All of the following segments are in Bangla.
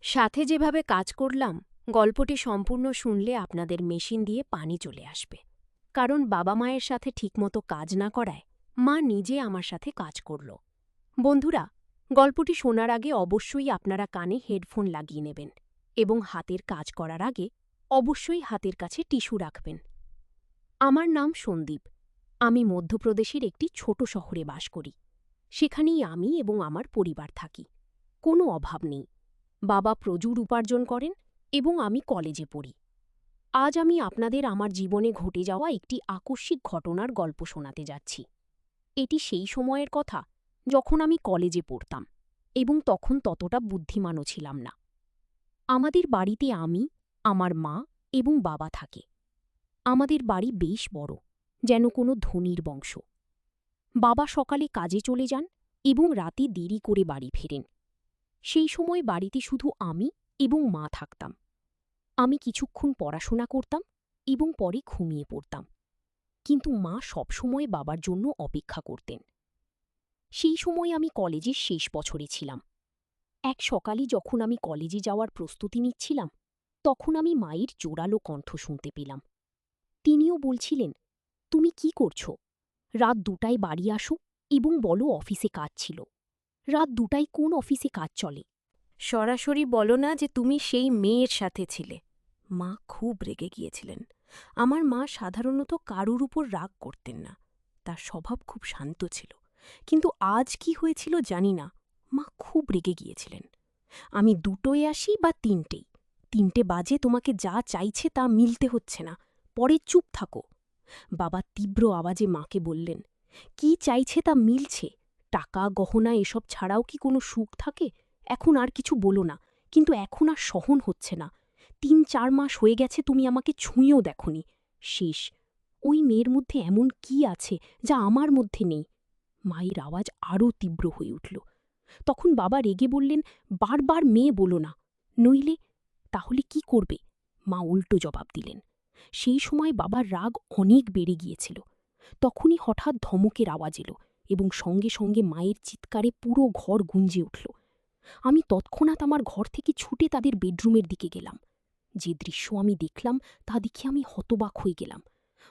সাথে যেভাবে কাজ করলাম, গল্পটি সম্পূর্ণ শুনলে আপনাদের মেশিন দিয়ে পানি চলে আসবে। কারণ বাবা মায়ের সাথে ঠিকমতো কাজ না করায় মা নিজে আমার সাথে কাজ করল। বন্ধুরা, গল্পটি শোনার আগে অবশ্যই আপনারা কানে হেডফোন লাগিয়ে নেবেন এবং হাতের কাজ করার আগে অবশ্যই হাতের কাছে টিস্যু রাখবেন। আমার নাম সন্দীপ। আমি মধ্যপ্রদেশের একটি ছোট শহরে বাস করি। সেখানেই আমি এবং আমার পরিবার থাকি। কোনো অভাব নেই। বাবা প্রচুর উপার্জন করেন এবং আমি কলেজে পড়ি। আজ আমি আপনাদের আমার জীবনে ঘটে যাওয়া একটি আকস্মিক ঘটনার গল্প শোনাতে যাচ্ছি। এটি সেই সময়ের কথা যখন আমি কলেজে পড়তাম এবং তখন ততটা বুদ্ধিমানও ছিলাম না। আমাদের বাড়িতে আমি, আমার মা এবং বাবা থাকে। আমাদের বাড়ি বেশ বড়, যেন কোনো ধনীর বংশ। বাবা সকালে কাজে চলে যান এবং রাতে দেরি করে বাড়ি ফেরেন। সেই সময় বাড়িতে শুধু আমি এবং মা থাকতাম। আমি কিছুক্ষণ পড়াশোনা করতাম এবং পরে ঘুমিয়ে পড়তাম, কিন্তু মা সবসময় বাবার জন্য অপেক্ষা করতেন। সেই সময় আমি কলেজের শেষ বছরে ছিলাম। এক সকালে যখন আমি কলেজে যাওয়ার প্রস্তুতি নিচ্ছিলাম, তখন আমি মায়ের জোরালো কণ্ঠ শুনতে পেলাম। তিনিও বলছিলেন, তুমি কি করছো? রাত ২টায় বাড়ি আসো এবং বলো অফিসে কাজ ছিল। রাত ২টায় কোন অফিসে কাজ চলে? সরাসরি বলো না যে তুমি সেই মেয়ের সাথে ছিলে। মা খুব রেগে গিয়েছিলেন। আমার মা সাধারণত কারুর উপর রাগ করতেন না। তার স্বভাব খুব শান্ত ছিল। কিন্তু আজ কি হয়েছিল জানি না। মা খুব রেগে গিয়েছিলেন। আমি ২টোয় আসি বা ৩টেই। ৩টে বাজে তোমাকে যা চাইছে তা মিলতে হচ্ছে না। পরে চুপ থাকো। বাবা তীব্র আওয়াজে মাকে বললেন, কি চাইছে তা মিলছে। টাকা গহনা এসব ছাড়াও কি কোনো সুখ থাকে? এখন আর কিছু বলো না, কিন্তু এখন আর সহন হচ্ছে না। ৩-৪ মাস হয়ে গেছে তুমি আমাকে ছুঁয়েও দেখনি। শেষ। ওই মেয়ের মধ্যে এমন কি আছে যা আমার মধ্যে নেই? মায়ের আওয়াজ আরও তীব্র হয়ে উঠল। তখন বাবা রেগে বললেন, বারবার মেয়ে বলো না, নইলে। তাহলে কি করবে? মা উল্টো জবাব দিলেন। সেই সময় বাবার রাগ অনেক বেড়ে গিয়েছিল। তখনই হঠাৎ ধমকের আওয়াজ এলো এবং সঙ্গে সঙ্গে মায়ের চিৎকারে পুরো ঘর গুঞ্জে উঠল। আমি তৎক্ষণাৎ আমার ঘর থেকে ছুটে তাদের বেডরুমের দিকে গেলাম। যে দৃশ্য আমি দেখলাম তা দেখে আমি হতবাক হয়ে গেলাম।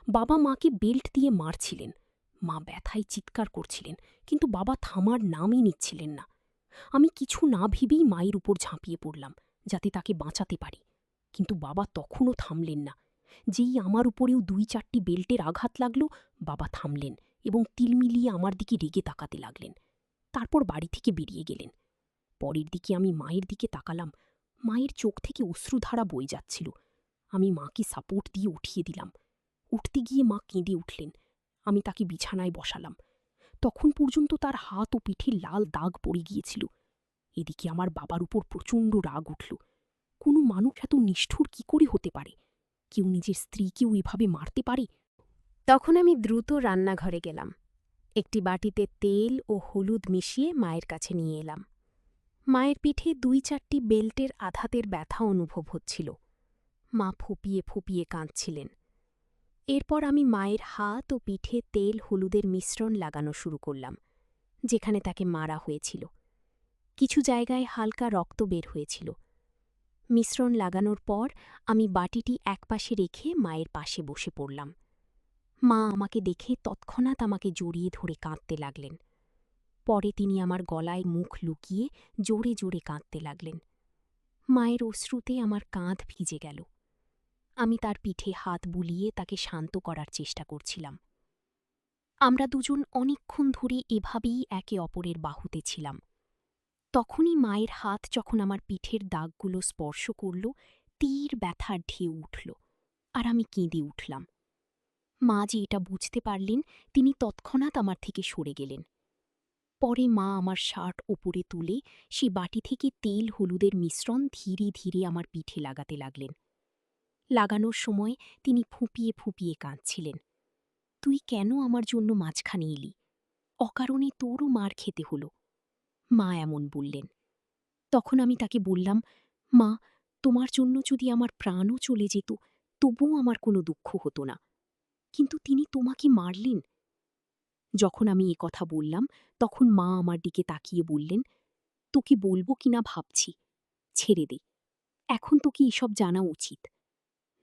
বাবা মাকে বেল্ট দিয়ে মারছিলেন। মা ব্যথায় চিৎকার করছিলেন, কিন্তু বাবা থামার নামই নিচ্ছিলেন না। আমি কিছু না ভেবেই মায়ের উপর ঝাঁপিয়ে পড়লাম, যাতে তাকে বাঁচাতে পারি। কিন্তু বাবা তখনও থামলেন না। যেই আমার উপরেও ২-৪টি বেল্টের আঘাত লাগল, বাবা থামলেন এবং তিলমিলিয়ে আমার দিকে রেগে তাকাতে লাগলেন। তারপর বাড়ি থেকে বেরিয়ে গেলেন। পরের দিকে আমি মায়ের দিকে তাকালাম। মায়ের চোখ থেকে অশ্রুধারা বয়ে যাচ্ছিল। আমি মাকে সাপোর্ট দিয়ে উঠিয়ে দিলাম। উঠতে গিয়ে মা কেঁদে উঠলেন। আমি তাকে বিছানায় বসালাম। তখন পর্যন্ত তার হাত ও পিঠে লাল দাগ পড়ে গিয়েছিল। এদিকে আমার বাবার উপর প্রচণ্ড রাগ উঠল। কোনো মানুষ এত নিষ্ঠুর কি করে হতে পারে? কেউ নিজের স্ত্রীকেও এভাবে মারতে পারে? তখন আমি দ্রুত রান্নাঘরে গেলাম। একটি বাটিতে তেল ও হলুদ মিশিয়ে মায়ের কাছে নিয়ে এলাম। মায়ের পিঠে ২-৪টি বেল্টের আঘাতের ব্যথা অনুভব হচ্ছিল। মা ফুপিয়ে ফুপিয়ে কাঁদছিলেন। এরপর আমি মায়ের হাত ও পিঠে তেল হলুদের মিশ্রণ লাগানো শুরু করলাম, যেখানে তাকে মারা হয়েছিল। কিছু জায়গায় হালকা রক্ত বের হয়েছিল। মিশ্রণ লাগানোর পর আমি বাটিটি একপাশে রেখে মায়ের পাশে বসে পড়লাম। মা আমাকে দেখে তৎক্ষণাৎ আমাকে জড়িয়ে ধরে কাঁদতে লাগলেন। পরে তিনি আমার গলায় মুখ লুকিয়ে জোরে জোরে কাঁদতে লাগলেন। মায়ের অশ্রুতে আমার কাঁধ ভিজে গেল। আমি তার পিঠে হাত বুলিয়ে তাকে শান্ত করার চেষ্টা করছিলাম। আমরা দুজন অনেকক্ষণ ধরে এভাবেই একে অপরের বাহুতে ছিলাম। তখনই মায়ের হাত যখন আমার পিঠের দাগগুলো স্পর্শ করল, তীর ব্যথার ঢেউ উঠল, আর আমি কেঁদে উঠলাম। মা যে এটা বুঝতে পারলেন, তিনি তৎক্ষণাৎ আমার থেকে সরে গেলেন। পরে মা আমার শার্ট ওপরে তুলে সে বাটি থেকে তেল হলুদের মিশ্রণ ধীরে ধীরে আমার পিঠে লাগাতে লাগলেন। লাগানোর সময় তিনি ফুঁপিয়ে ফুঁপিয়ে কাঁদছিলেন। তুই কেন আমার জন্য মাঝখানে এলি? অকারণে তোরও মার খেতে হলো, মা এমন বললেন। তখন আমি তাকে বললাম, মা, তোমার জন্য যদি আমার প্রাণও চলে যেত, তবুও আমার কোনো দুঃখ হতো না। কিন্তু তিনি তোমাকে মারলেন। যখন আমি এ কথা বললাম, তখন মা আমার দিকে তাকিয়ে বললেন, তোকে বলবো কিনা ভাবছি। ছেড়ে দে, এখন তোকে এসব জানা উচিত।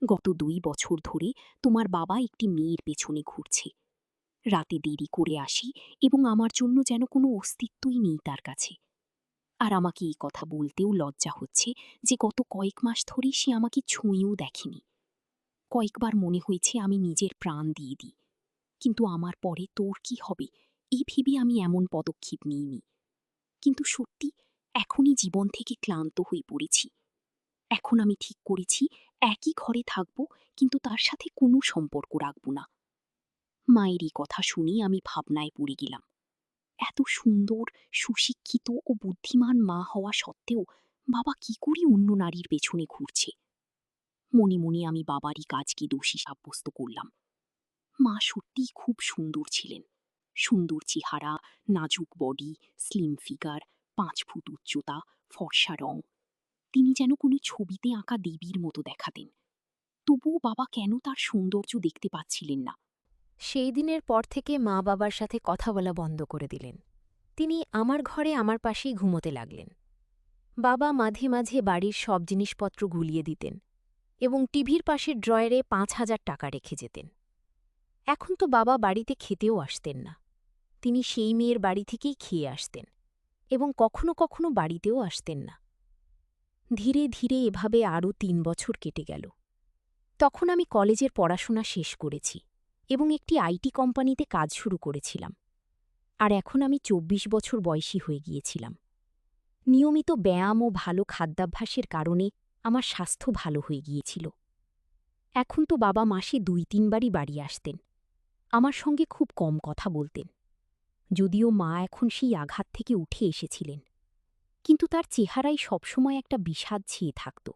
গত 2 বছর ধরে তোমার বাবা একটি মেয়ের পেছনে ঘুরছে। রাতে দেরি করে আসি এবং আমার জন্য যেন কোনো অস্তিত্বই নেই তার কাছে। আর আমাকে এই কথা বলতেও লজ্জা হচ্ছে যে গত কয়েক মাস ধরেই সে আমাকে ছুঁয়েও দেখেনি। কয়েকবার মনে হয়েছে আমি নিজের প্রাণ দিয়ে দিই, কিন্তু আমার পরে তোর কি হবে এই ভেবে আমি এমন পদক্ষেপ নিইনি। কিন্তু সত্যি এখনই জীবন থেকে ক্লান্ত হয়ে পড়েছি। এখন আমি ঠিক করেছি একই ঘরে থাকব, কিন্তু তার সাথে কোনো সম্পর্ক রাখব না। মায়ের এই কথা শুনে আমি ভাবনায় পড়ে গেলাম। এত সুন্দর, সুশিক্ষিত ও বুদ্ধিমান মা হওয়া সত্ত্বেও বাবা কি করে অন্য নারীর পেছনে ঘুরছে। মনে মনে আমি বাবারই কাজকে দোষী সাব্যস্ত করলাম। মা সত্যিই খুব সুন্দর ছিলেন। সুন্দর চেহারা, নাজুক বডি, স্লিম ফিগার, 5 ফুট উচ্চতা, ফর্সা রং। তিনি যেন কোনো ছবিতে আঁকা দেবীর মতো দেখাতেন। তবুও বাবা কেন তার সৌন্দর্য দেখতে পাচ্ছিলেন না? সেই দিনের পর থেকে মা বাবার সাথে কথা বলা বন্ধ করে দিলেন। তিনি আমার ঘরে আমার পাশেই ঘুমোতে লাগলেন। বাবা মাঝে মাঝে বাড়ির সব জিনিসপত্র গুলিয়ে দিতেন এবং টিভির পাশের ড্রয়ারে 5,000 টাকা রেখে যেতেন। এখন তো বাবা বাড়িতে খেতেও আসতেন না। তিনি সেই মেয়ের বাড়ি থেকেই খেয়ে আসতেন এবং কখনো কখনো বাড়িতেও আসতেন না। ধীরে ধীরে এভাবে আরও 3 বছর কেটে গেল। তখন আমি কলেজের পড়াশোনা শেষ করেছি এবং একটি আইটি কোম্পানিতে কাজ শুরু করেছিলাম। আর এখন আমি 24 বছর বয়সী হয়ে গিয়েছিলাম। নিয়মিত ব্যায়াম ও ভালো খাদ্যাভ্যাসের কারণে আমার স্বাস্থ্য ভালো হয়ে গিয়েছিল। এখন তো বাবা মাসে 2-3 বারই বাড়ি আসতেন। আমার সঙ্গে খুব কম কথা বলতেন। যদিও মা এখন সেই আঘাত থেকে উঠে এসেছিলেন, কিন্তু তার চেহারায় সবসময় একটা বিষাদ ছেয়ে থাকত।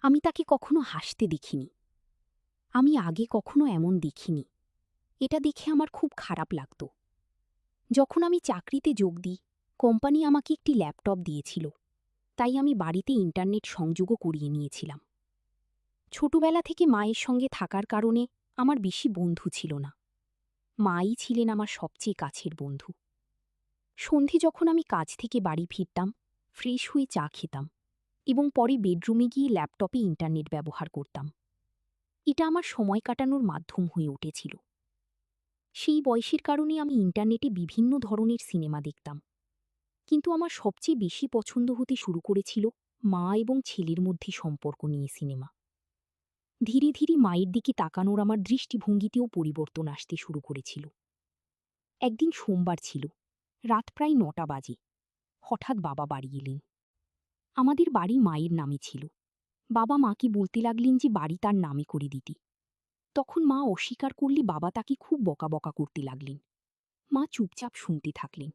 আমি তাকে কখনো হাসতে দেখিনি। আমি আগে কখনো এমন দেখিনি। এটা দেখে আমার খুব খারাপ লাগত। যখন আমি চাকরিতে যোগ দিই, কোম্পানি আমাকে একটি ল্যাপটপ দিয়েছিল, তাই আমি বাড়িতে ইন্টারনেট সংযোগও করিয়ে নিয়েছিলাম। ছোটবেলা থেকে মায়ের সঙ্গে থাকার কারণে আমার বেশি বন্ধু ছিল না। মাই ছিলেন আমার সবচেয়ে কাছের বন্ধু। সন্ধে যখন আমি কাজ থেকে বাড়ি ফিরতাম, ফ্রেশ হয়ে চা খেতাম এবং পরে বেডরুমে গিয়ে ল্যাপটপে ইন্টারনেট ব্যবহার করতাম। এটা আমার সময় কাটানোর মাধ্যম হয়ে উঠেছিল। সেই বয়সের কারণে আমি ইন্টারনেটে বিভিন্ন ধরনের সিনেমা দেখতাম, কিন্তু আমার সবচেয়ে বেশি পছন্দ হতে শুরু করেছিল মা এবং ছেলের মধ্যে সম্পর্ক নিয়ে সিনেমা। ধীরে ধীরে মায়ের দিকে তাকানোর আমার দৃষ্টিভঙ্গিতেও পরিবর্তন আসতে শুরু করেছিল। একদিন সোমবার ছিল, রাত প্রায় 9টা বাজে। হঠাৎ বাবা বাড়ি এলেন। আমাদের বাড়ি মায়ের নামে ছিল। বাবা মাকে বলতে লাগলেন যে বাড়ি তার নামে করে দিতে। তখন মা অস্বীকার করলে বাবা তাকে খুব বকাবকা করতে লাগলেন। মা চুপচাপ শুনতে থাকলেন।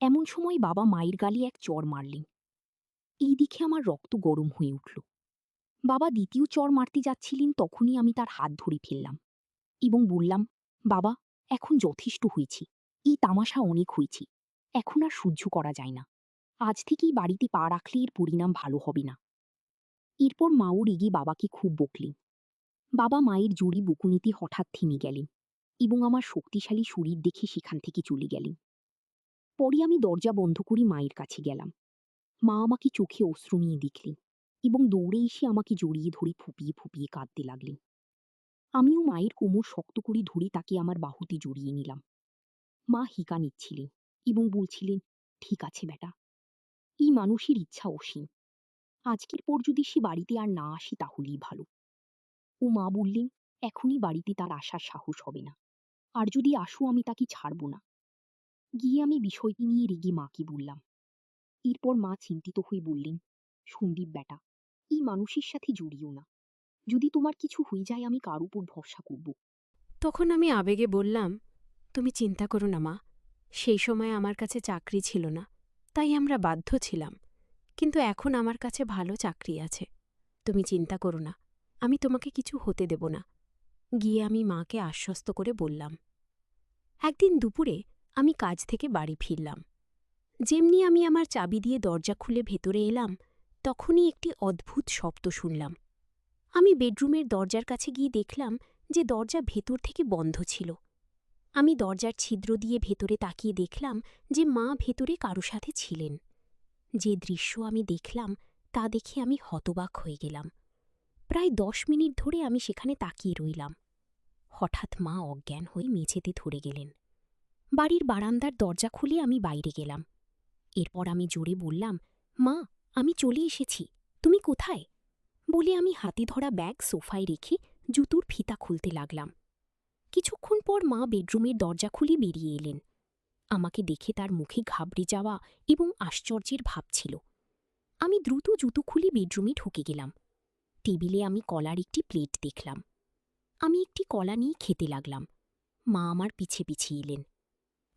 এমন সময় বাবা মায়ের গালে এক চড় মারলেন। এই দেখে আমার রক্ত গরম হয়ে উঠল। বাবা দ্বিতীয় চড় মারতে যাচ্ছিলেন, তখনই আমি তার হাত ধরে ফেললাম এবং বললাম, বাবা, এখন যথেষ্ট হয়েছে। এই তামাশা অনেক হয়েছে। এখন আর সহ্য করা যায় না। আজ থেকেই বাড়িতে পা রাখলে এর পরিণাম ভালো হবে না। এরপর মাও রেগে বাবাকে খুব বকলেন। বাবা মায়ের জড়ি বকুনিতে হঠাৎ থেমে গেলেন এবং আমার শক্তিশালী শরীর দেখে সেখান থেকে চলে গেলেন। পরে আমি দরজা বন্ধ করে মায়ের কাছে গেলাম। মা আমাকে চোখে অশ্রু নিয়ে দেখলেন এবং দৌড়ে এসে আমাকে জড়িয়ে ধরে ফুপিয়ে ফুপিয়ে কাঁদতে লাগলেন। আমিও মায়ের কোমর শক্ত করে ধরে তাকে আমার বাহুতে জড়িয়ে নিলাম। মা হিকা নিচ্ছিলেন এবং বলছিলেন, ঠিক আছে বেটা, এই মানুষের ইচ্ছা অসীম। আজকের পর যদি সে বাড়িতে আর না আসে তাহলেই ভালো। ও মা বললেন, এখনই বাড়িতে তার আসার সাহস হবে না, আর যদি আসো আমি তাকে ছাড়ব না। গিয়ে আমি বিষয়টি নিয়ে রেগে মাকে বললাম। এরপর মা চিন্তিত হয়ে বললেন, সন্দীপ বেটা, এই মানুষের সাথে জড়িও না। যদি তোমার কিছু হয়ে যায় আমি কার উপর ভরসা করব? তখন আমি আবেগে বললাম, তুমি চিন্তা করো না মা, সেই সময় আমার কাছে চাকরি ছিল না, তাই আমরা বাধ্য ছিলাম। কিন্তু এখন আমার কাছে ভালো চাকরি আছে। তুমি চিন্তা করো না, আমি তোমাকে কিছু হতে দেব না। গিয়ে আমি মাকে আশ্বস্ত করে বললাম। একদিন দুপুরে আমি কাজ থেকে বাড়ি ফিরলাম। যেমনি আমি আমার চাবি দিয়ে দরজা খুলে ভেতরে এলাম, তখনই একটি অদ্ভুত শব্দ শুনলাম। আমি বেডরুমের দরজার কাছে গিয়ে দেখলাম যে দরজা ভেতর থেকে বন্ধ ছিল। আমি দরজার ছিদ্র দিয়ে ভেতরে তাকিয়ে দেখলাম যে মা ভেতরে কারো সাথে ছিলেন। যে দৃশ্য আমি দেখলাম তা দেখে আমি হতবাক হয়ে গেলাম। প্রায় 10 মিনিট ধরে আমি সেখানে তাকিয়ে রইলাম। হঠাৎ মা অজ্ঞান হয়ে মেঝেতে ধরে গেলেন। বাড়ির বারান্দার দরজা খুলে আমি বাইরে গেলাম। এরপর আমি জোরে বললাম, মা, আমি চলে এসেছি, তুমি কোথায়? বলে আমি হাতে ধরা ব্যাগ সোফায় রেখে জুতোর ফিতা খুলতে লাগলাম। কিছুক্ষণ পর মা বেডরুমের দরজা খুলে বেরিয়ে এলেন। আমাকে দেখে তার মুখে ঘাবড়ে যাওয়া এবং আশ্চর্যের ভাব ছিল। আমি দ্রুত জুতো খুলে বেডরুমে ঢুকে গেলাম। টেবিলে আমি কলার একটি প্লেট দেখলাম। আমি একটি কলা নিয়ে খেতে লাগলাম। মা আমার পিছে পিছিয়ে এলেন।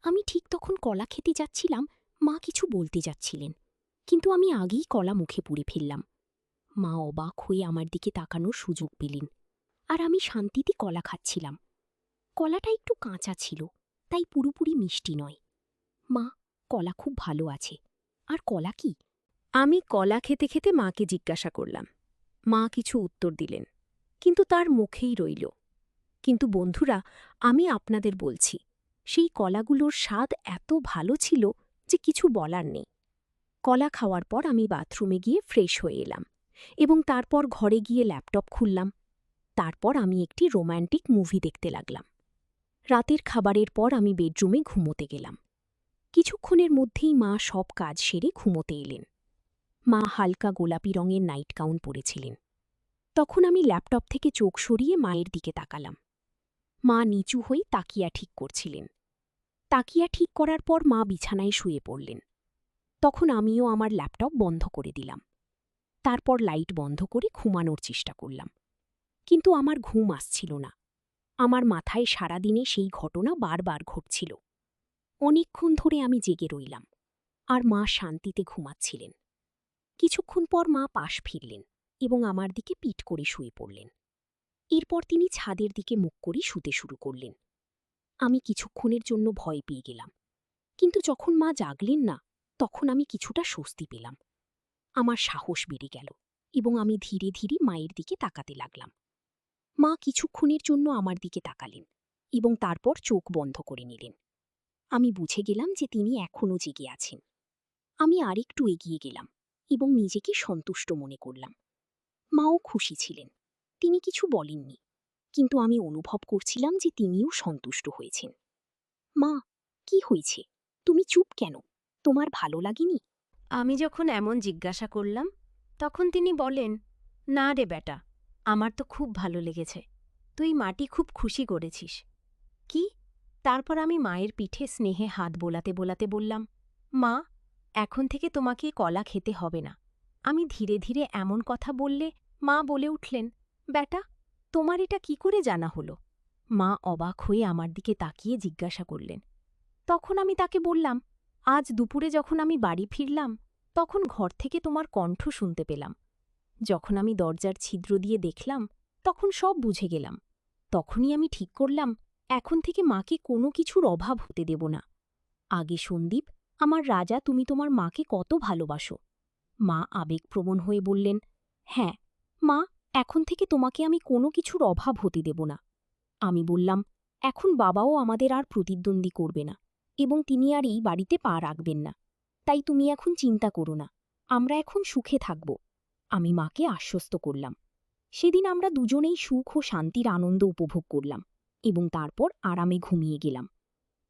আমি ঠিক তখন কলা খেতে যাচ্ছিলাম, মা কিছু বলতে যাচ্ছিলেন, কিন্তু আমি আগেই কলা মুখে পুরে ফেললাম। মা অবাক হয়ে আমার দিকে তাকানোর সুযোগ পেলেন, আর আমি শান্তিতে কলা খাচ্ছিলাম। কলাটা একটু কাঁচা ছিল, তাই পুরোপুরি মিষ্টি নয়। মা, কলা খুব ভালো আছে। আর কলা কি? আমি কলা খেতে খেতে মাকে জিজ্ঞাসা করলাম। মা কিছু উত্তর দিলেন, কিন্তু তার মুখেই রইল। কিন্তু বন্ধুরা, আমি আপনাদের বলছি, সেই কলাগুলোর স্বাদ এত ভালো ছিল যে কিছু বলার নেই। কলা খাওয়ার পর আমি বাথরুমে গিয়ে ফ্রেশ হয়ে এলাম এবং তারপর ঘরে গিয়ে ল্যাপটপ খুললাম। তারপর আমি একটি রোম্যান্টিক মুভি দেখতে লাগলাম। রাতের খাবারের পর আমি বেডরুমে ঘুমোতে গেলাম। কিছুক্ষণের মধ্যেই মা সব কাজ সেরে ঘুমোতে এলেন। মা হালকা গোলাপি রঙের নাইট গাউন পরেছিলেন। তখন আমি ল্যাপটপ থেকে চোখ সরিয়ে মায়ের দিকে তাকালাম। মা নিচু হয়ে তাকিয়া ঠিক করছিলেন। তাকিয়া ঠিক করার পর মা বিছানায় শুয়ে পড়লেন। তখন আমিও আমার ল্যাপটপ বন্ধ করে দিলাম। তারপর লাইট বন্ধ করে ঘুমানোর চেষ্টা করলাম, কিন্তু আমার ঘুম আসছিল না। আমার মাথায় সারাদিনে সেই ঘটনা বারবার ঘটছিল। অনেকক্ষণ ধরে আমি জেগে রইলাম, আর মা শান্তিতে ঘুমাচ্ছিলেন। কিছুক্ষণ পর মা পাশ ফিরলেন এবং আমার দিকে পিঠ করে শুয়ে পড়লেন। এরপর তিনি ছাদের দিকে মুখ করে শুতে শুরু করলেন। আমি কিছুক্ষণের জন্য ভয় পেয়ে গেলাম, কিন্তু যখন মা জাগলেন না, তখন আমি কিছুটা স্বস্তি পেলাম। আমার সাহস বেড়ে গেল এবং আমি ধীরে ধীরে মায়ের দিকে তাকাতে লাগলাম। মা কিছুক্ষণের জন্য আমার দিকে তাকালেন এবং তারপর চোখ বন্ধ করে নিলেন। আমি বুঝে গেলাম যে তিনি এখনও জেগে আছেন। আমি আরেকটু এগিয়ে গেলাম এবং নিজেকে সন্তুষ্ট মনে করলাম। মাও খুশি ছিলেন। তিনি কিছু বলেননি, কিন্তু আমি অনুভব করছিলাম যে তিনিও সন্তুষ্ট হয়েছেন। মা, কি হয়েছে? তুমি চুপ কেন? তোমার ভালো লাগেনি? আমি যখন এমন জিজ্ঞাসা করলাম, তখন তিনি বলেন, না রে বেটা, আমার তো খুব ভালো লেগেছে। তুই মাটি খুব খুশি করেছিস। কি? তারপর আমি মায়ের পিঠে স্নেহে হাত বোলাতে বোলাতে বললাম, মা, এখন থেকে তোমাকে কলা খেতে হবে না। আমি ধীরে ধীরে এমন কথা বললে মা বলে উঠলেন, বেটা, তোমার এটা কি করে জানা হলো? মা অবাক হয়ে আমার দিকে তাকিয়ে জিজ্ঞাসা করলেন। তখন আমি তাকে বললাম, আজ দুপুরে যখন আমি বাড়ি ফিরলাম, তখন ঘর থেকে তোমার কণ্ঠ শুনতে পেলাম। যখন আমি দরজার ছিদ্র দিয়ে দেখলাম, তখন সব বুঝে গেলাম। তখনই আমি ঠিক করলাম, এখন থেকে মাকে কোনো কিছুর অভাব হতে দেব না। আগে সন্দীপ, আমার রাজা, তুমি তোমার মাকে কত ভালোবাসো। মা আবেগপ্রবণ হয়ে বললেন, হ্যাঁ মা, এখন থেকে তোমাকে আমি কোনো কিছুর অভাব হতে দেব না। আমি বললাম, এখন বাবাও আমাদের আর প্রতিদ্বন্দ্বী করবে না এবং তিনি আর এই বাড়িতে পা রাখবেন না। তাই তুমি এখন চিন্তা করো না, আমরা এখন সুখে থাকব। আমি মাকে আশ্বস্ত করলাম। সেদিন আমরা দুজনেই সুখ ও শান্তির আনন্দ উপভোগ করলাম এবং তারপর আরামে ঘুমিয়ে গেলাম।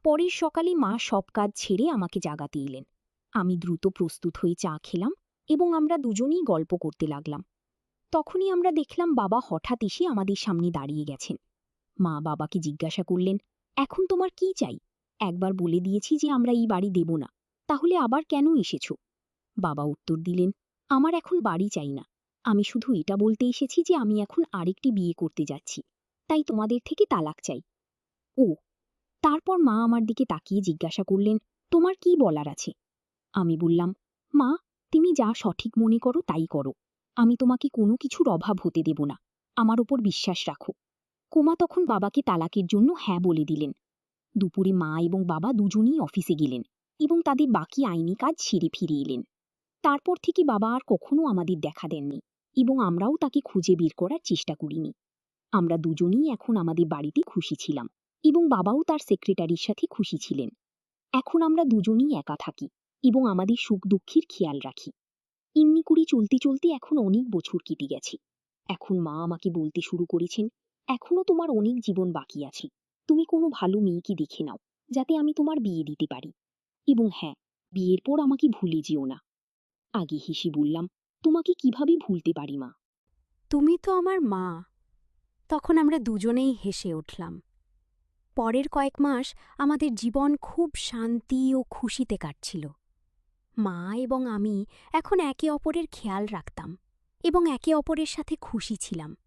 পরের সকালে মা সব কাজ ছেড়ে আমাকে জাগাতে এলেন। আমি দ্রুত প্রস্তুত হয়ে চা খেলাম এবং আমরা দুজনেই গল্প করতে লাগলাম। তখনই আমরা দেখলাম বাবা হঠাৎ এসে আমাদের সামনে দাঁড়িয়ে গেছেন। মা বাবাকে জিজ্ঞাসা করলেন, এখন তোমার কি চাই? একবার বলে দিয়েছি যে আমরা এই বাড়ি দেব না, তাহলে আবার কেন এসেছ? বাবা উত্তর দিলেন, আমার এখন বাড়ি চাই না। আমি শুধু এটা বলতে এসেছি যে আমি এখন আরেকটি বিয়ে করতে যাচ্ছি, তাই তোমাদের থেকে তালাক চাই। ও। তারপর মা আমার দিকে তাকিয়ে জিজ্ঞাসা করলেন, তোমার কি বলার আছে? আমি বললাম, মা, তুমি যা সঠিক মনে করো তাই করো। আমি তোমাকে কোনো কিছুর অভাব হতে দেব না। আমার ওপর বিশ্বাস রাখো। কোমা তখন বাবাকে তালাকের জন্য হ্যাঁ বলে দিলেন। দুপুরে মা এবং বাবা দুজনেই অফিসে গেলেন এবং তাদের বাকি আইনি কাজ সেরে ফিরে এলেন। তারপর থেকে বাবা আর কখনো আমাদের দেখা দেননি এবং আমরাও তাকে খুঁজে বের করার চেষ্টা করিনি। আমরা দুজনেই এখন আমাদের বাড়িতে খুশি ছিলাম এবং বাবাও তার সেক্রেটারির সাথে খুশি ছিলেন। এখন আমরা দুজনেই একা থাকি এবং আমাদের সুখ দুঃখের খেয়াল রাখি। এমনি করে চলতে চলতে এখন অনেক বছর কেটে গেছে। এখন মা আমাকে বলতে শুরু করেছেন, এখনো তোমার অনেক জীবন বাকি আছে। তুমি কোনো ভালো মেয়েকে দেখে নাও, যাতে আমি তোমার বিয়ে দিতে পারি। এবং হ্যাঁ, বিয়ের পর আমাকে ভুলে যেও না। আগে হেসে বললাম, তোমাকে কিভাবে ভুলতে পারি মা? তুমি তো আমার মা। তখন আমরা দুজনেই হেসে উঠলাম। পরের কয়েক মাস আমাদের জীবন খুব শান্তি ও খুশিতে কাটছিল। মা এবং আমি এখন একে অপরের খেয়াল রাখতাম এবং একে অপরের সাথে খুশি ছিলাম।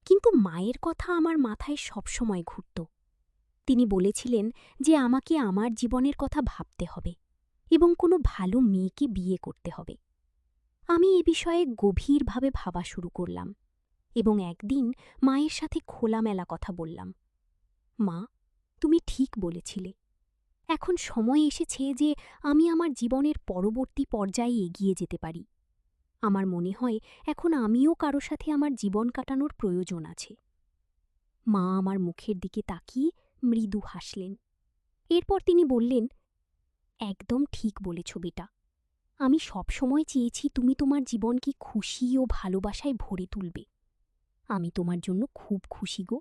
কিন্তু মায়ের কথা আমার মাথায় সবসময় ঘুরত। তিনি বলেছিলেন যে আমাকে আমার জীবনের কথা ভাবতে হবে এবং কোনো ভালো মেয়েকে বিয়ে করতে হবে। আমি এ বিষয়ে গভীরভাবে ভাবা শুরু করলাম এবং একদিন মায়ের সাথে খোলামেলা কথা বললাম। মা, তুমি ঠিক বলেছিলে। এখন সময় এসেছে যে আমি আমার জীবনের পরবর্তী পর্যায়ে এগিয়ে যেতে পারি। আমার মনে হয় এখন আমিও কারো সাথে আমার জীবন কাটানোর প্রয়োজন আছে। মা আমার মুখের দিকে তাকিয়ে মৃদু হাসলেন। এরপর তিনি বললেন, একদম ঠিক বলেছ বেটা। আমি সবসময় চেয়েছি তুমি তোমার জীবনকে খুশি ও ভালোবাসায় ভরে তুলবে। আমি তোমার জন্য খুব খুশি গো।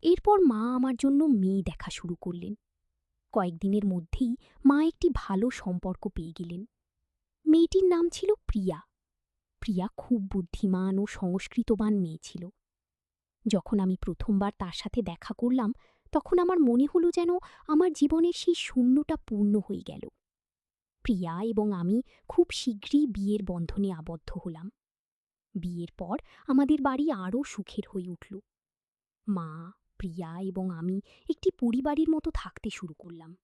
এরপর মা আমার জন্য মেয়ে দেখা শুরু করলেন। কয়েকদিনের মধ্যেই মা একটি ভালো সম্পর্ক পেয়ে গেলেন। মেয়েটির নাম ছিল প্রিয়া। প্রিয়া খুব বুদ্ধিমান ও সংস্কৃতবান মেয়ে ছিল। যখন আমি প্রথমবার তার সাথে দেখা করলাম, তখন আমার মনে হলো যেন আমার জীবনের সেই শূন্যটা পূর্ণ হয়ে গেল। প্রিয়া এবং আমি খুব শীঘ্রই বিয়ের বন্ধনে আবদ্ধ হলাম। বিয়ের পর আমাদের বাড়ি আরও সুখের হয়ে উঠল। মা, প্রিয়া এবং আমি একটি পরিবারের মতো থাকতে শুরু করলাম।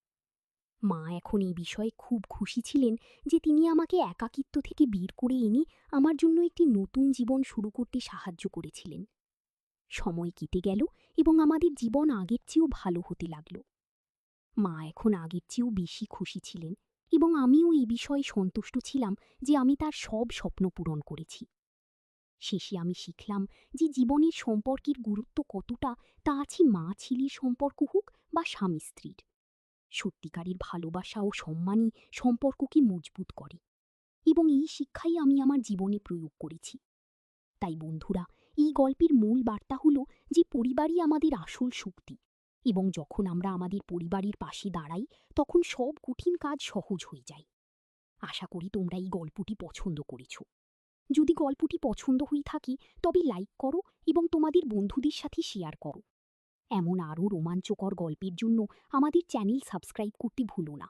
মা এখন এই বিষয়ে খুব খুশি ছিলেন যে তিনি আমাকে একাকিত্ব থেকে বের করে এনে আমার জন্য একটি নতুন জীবন শুরু করতে সাহায্য করেছিলেন। সময় কেটে গেল এবং আমাদের জীবন আগের চেয়েও ভালো হতে লাগল। মা এখন আগের চেয়েও বেশি খুশি ছিলেন এবং আমিও এই বিষয়ে সন্তুষ্ট ছিলাম যে আমি তার সব স্বপ্ন পূরণ করেছি। শেষে আমি শিখলাম যে জীবনের সম্পর্কের গুরুত্ব কতটা তা আছে মা ছেলের সম্পর্ক হোক বা স্বামী স্ত্রীর। সত্যিকারের ভালোবাসা ও সম্মানই সম্পর্ককে মজবুত করে এবং এই শিক্ষাই আমি আমার জীবনে প্রয়োগ করেছি। তাই বন্ধুরা, এই গল্পের মূল বার্তা হলো যে পরিবারই আমাদের আসল শক্তি এবং যখন আমরা আমাদের পরিবারের পাশে দাঁড়াই তখন সব কঠিন কাজ সহজ হয়ে যায়। আশা করি তোমরা এই গল্পটি পছন্দ করেছ। যদি গল্পটি পছন্দ হয়ে থাকে তবে লাইক করো এবং তোমাদের বন্ধুদের সাথে শেয়ার করো। এমন আরও রোমাঞ্চকর গল্পের জন্য আমাদের চ্যানেল সাবস্ক্রাইব করতে ভুলো না।